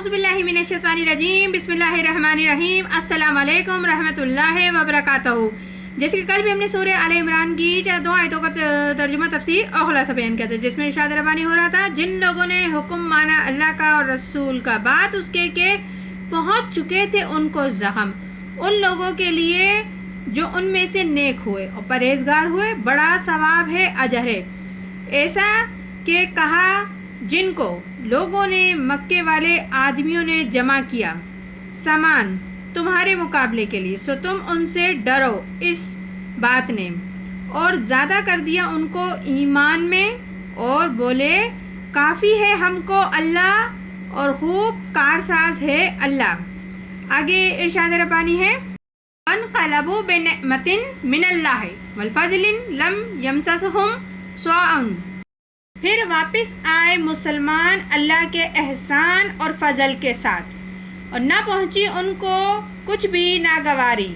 اعوذ باللہ من الشیطان الرجیم، بسم اللہ الرحمن الرحیم، السلام علیکم رحمۃ اللہ وبرکاتہ۔ جیسے کہ کل بھی ہم نے سورہ آل عمران کی 2 آیتوں کا ترجمہ، تفسیر اور خلاصہ بیان کیا تھا، جس میں ارشاد ربانی ہو رہا تھا جن لوگوں نے حکم مانا اللہ کا اور رسول کا، بات اس کے کہ پہنچ چکے تھے ان کو زخم، ان لوگوں کے لیے جو ان میں سے نیک ہوئے اور پرہیزگار ہوئے، بڑا ثواب ہے، اجر ہے۔ ایسا کہ کہا جن کو لوگوں نے مکے والے آدمیوں نے جمع کیا سامان تمہارے مقابلے کے لیے، سو تم ان سے ڈرو اس بات نے، اور زیادہ کر دیا ان کو ایمان میں، اور بولے کافی ہے ہم کو اللہ اور خوب کارساز ہے اللہ۔ آگے ارشاد ربانی ہے انقلبوا بنعمت من اللہ والفضل لم یمسسہم سوء، پھر واپس آئے مسلمان اللہ کے احسان اور فضل کے ساتھ، اور نہ پہنچی ان کو کچھ بھی ناگواری۔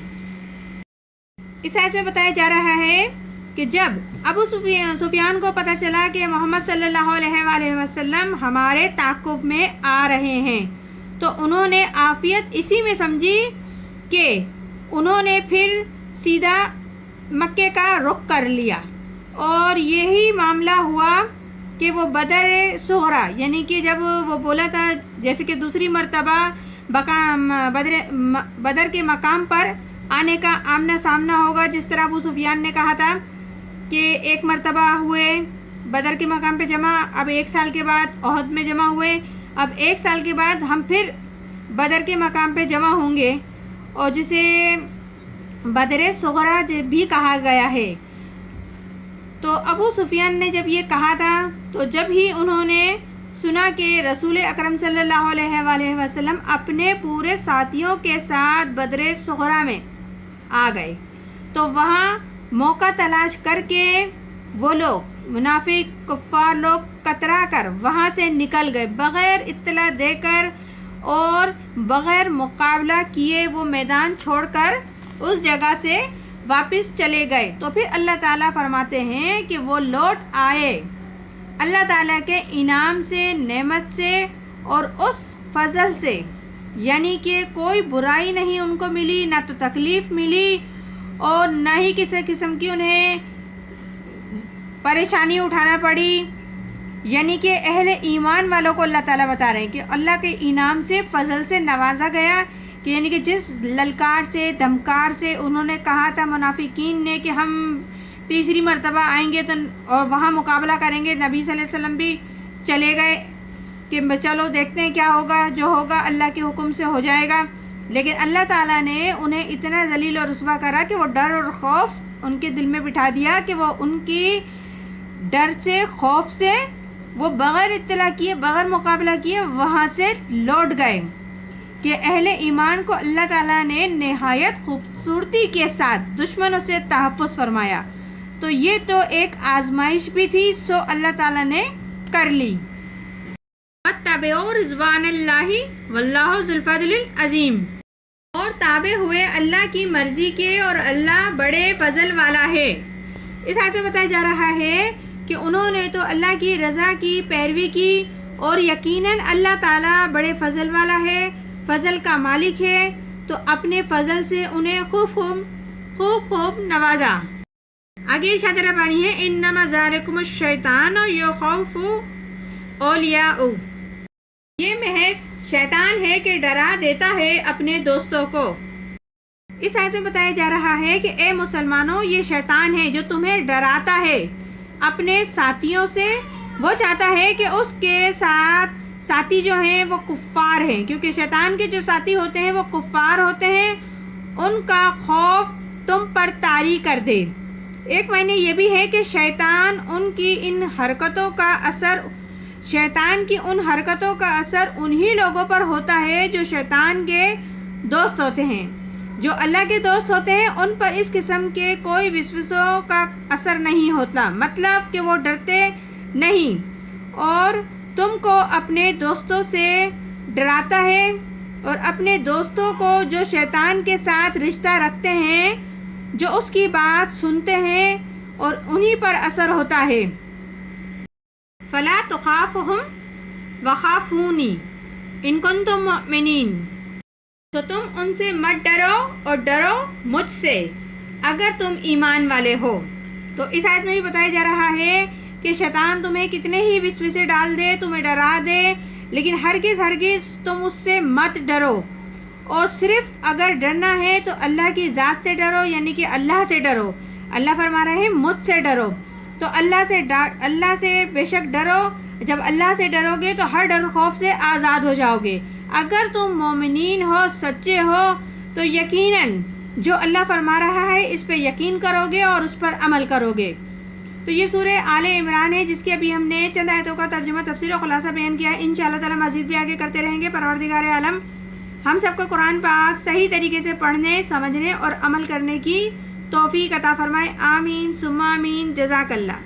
اس آیت میں بتایا جا رہا ہے کہ جب ابو سفیان کو پتہ چلا کہ محمد صلی اللہ علیہ وآلہ وسلم ہمارے تعاقب میں آ رہے ہیں، تو انہوں نے عافیت اسی میں سمجھی کہ انہوں نے پھر سیدھا مکے کا رخ کر لیا، اور یہی معاملہ ہوا کہ وہ بدر صغریٰ، یعنی کہ جب وہ بولا تھا جیسے کہ دوسری مرتبہ بدر کے مقام پر آنے کا آمنا سامنا ہوگا، جس طرح ابو سفیان نے کہا تھا کہ ایک مرتبہ ہوئے بدر کے مقام پہ جمع، اب 1 سال کے بعد احد میں جمع ہوئے، اب 1 سال کے بعد ہم پھر بدر کے مقام پہ جمع ہوں گے، اور جسے بدر صغریٰ بھی کہا گیا ہے۔ تو ابو سفیان نے جب یہ کہا تھا، تو جب ہی انہوں نے سنا کہ رسول اکرم صلی اللہ علیہ وآلہ وسلم اپنے پورے ساتھیوں کے ساتھ بدر صغریٰ میں آ گئے، تو وہاں موقع تلاش کر کے وہ لوگ منافق کفار لوگ کترا کر وہاں سے نکل گئے، بغیر اطلاع دے کر اور بغیر مقابلہ کیے وہ میدان چھوڑ کر اس جگہ سے واپس چلے گئے۔ تو پھر اللہ تعالیٰ فرماتے ہیں کہ وہ لوٹ آئے اللہ تعالیٰ کے انعام سے، نعمت سے اور اس فضل سے، یعنی کہ کوئی برائی نہیں ان کو ملی، نہ تو تکلیف ملی، اور نہ ہی کسی قسم کی انہیں پریشانی اٹھانا پڑی، یعنی کہ اہل ایمان والوں کو اللہ تعالیٰ بتا رہے ہیں کہ اللہ کے انعام سے، فضل سے نوازا گیا، کہ یعنی کہ جس للکار سے، دھمکار سے انہوں نے کہا تھا منافقین نے کہ ہم تیسری مرتبہ آئیں گے تو اور وہاں مقابلہ کریں گے، نبی صلی اللہ علیہ وسلم بھی چلے گئے کہ چلو دیکھتے ہیں کیا ہوگا، جو ہوگا اللہ کے حکم سے ہو جائے گا، لیکن اللہ تعالیٰ نے انہیں اتنا ذلیل اور رسوا کرا کہ وہ ڈر اور خوف ان کے دل میں بٹھا دیا، کہ وہ ان کی ڈر سے، خوف سے وہ بغیر اطلاع کیے، بغیر مقابلہ کیے وہاں سے لوٹ گئے، کہ اہل ایمان کو اللہ تعالیٰ نے نہایت خوبصورتی کے ساتھ دشمنوں سے تحفظ فرمایا۔ تو یہ تو ایک آزمائش بھی تھی، سو اللہ تعالیٰ نے کر لی۔ وَاتَّبِعُوا رِضْوَانَ اللَّهِ وَاللَّهُ ذُو الْفَضْلِ الْعَظِيمِ، اور تابع ہوئے اللہ کی مرضی کے، اور اللہ بڑے فضل والا ہے۔ اس آیت میں بتایا جا رہا ہے کہ انہوں نے تو اللہ کی رضا کی پیروی کی، اور یقیناً اللہ تعالیٰ بڑے فضل والا ہے، فضل کا مالک ہے، تو اپنے فضل سے انہیں خوب نوازا۔ آگے ارشاد ربانی ہے انما ذالکم الشیطان یخوف اولیاء، یہ محض شیطان ہے کہ ڈرا دیتا ہے اپنے دوستوں کو۔ اس آیت میں بتایا جا رہا ہے کہ اے مسلمانوں، یہ شیطان ہے جو تمہیں ڈراتا ہے اپنے ساتھیوں سے، وہ چاہتا ہے کہ اس کے ساتھ ساتھی جو ہیں وہ کفار ہیں، کیونکہ شیطان کے جو ساتھی ہوتے ہیں وہ کفار ہوتے ہیں، ان کا خوف تم پر طاری کر دے۔ ایک معنی یہ بھی ہے کہ شیطان کی ان حرکتوں کا اثر انہی لوگوں پر ہوتا ہے جو شیطان کے دوست ہوتے ہیں۔ جو اللہ کے دوست ہوتے ہیں ان پر اس قسم کے کوئی وسوسوں کا اثر نہیں ہوتا، مطلب کہ وہ ڈرتے نہیں، اور تم کو اپنے دوستوں سے ڈراتا ہے، اور اپنے دوستوں کو جو شیطان کے ساتھ رشتہ رکھتے ہیں، جو اس کی بات سنتے ہیں اور انہی پر اثر ہوتا ہے۔ فلا تخافهم وخافونی، ان کنتم مؤمنین، تو تم ان سے مت ڈرو اور ڈرو مجھ سے اگر تم ایمان والے ہو۔ تو اس آیت میں بھی بتایا جا رہا ہے کہ شیطان تمہیں کتنے ہی وسوسے ڈال دے، تمہیں ڈرا دے، لیکن ہرگز تم اس سے مت ڈرو، اور صرف اگر ڈرنا ہے تو اللہ کی ذات سے ڈرو، یعنی کہ اللہ سے ڈرو۔ اللہ فرما رہے ہیں مجھ سے ڈرو، تو اللہ سے بے شک ڈرو۔ جب اللہ سے ڈرو گے تو ہر ڈر خوف سے آزاد ہو جاؤ گے۔ اگر تم مومنین ہو، سچے ہو، تو یقیناً جو اللہ فرما رہا ہے اس پہ یقین کرو گے اور اس پر عمل کرو گے۔ تو یہ سورہ آل عمران ہے، جس کے ابھی ہم نے چند آیتوں کا ترجمہ، تفسیر و خلاصہ بیان کیا ہے۔ انشاءاللہ تعالی مزید بھی آگے کرتے رہیں گے۔ پروردگار عالم ہم سب کو قرآن پاک صحیح طریقے سے پڑھنے، سمجھنے اور عمل کرنے کی توفیق عطا فرمائے۔ آمین ثم آمین۔ جزاک اللہ۔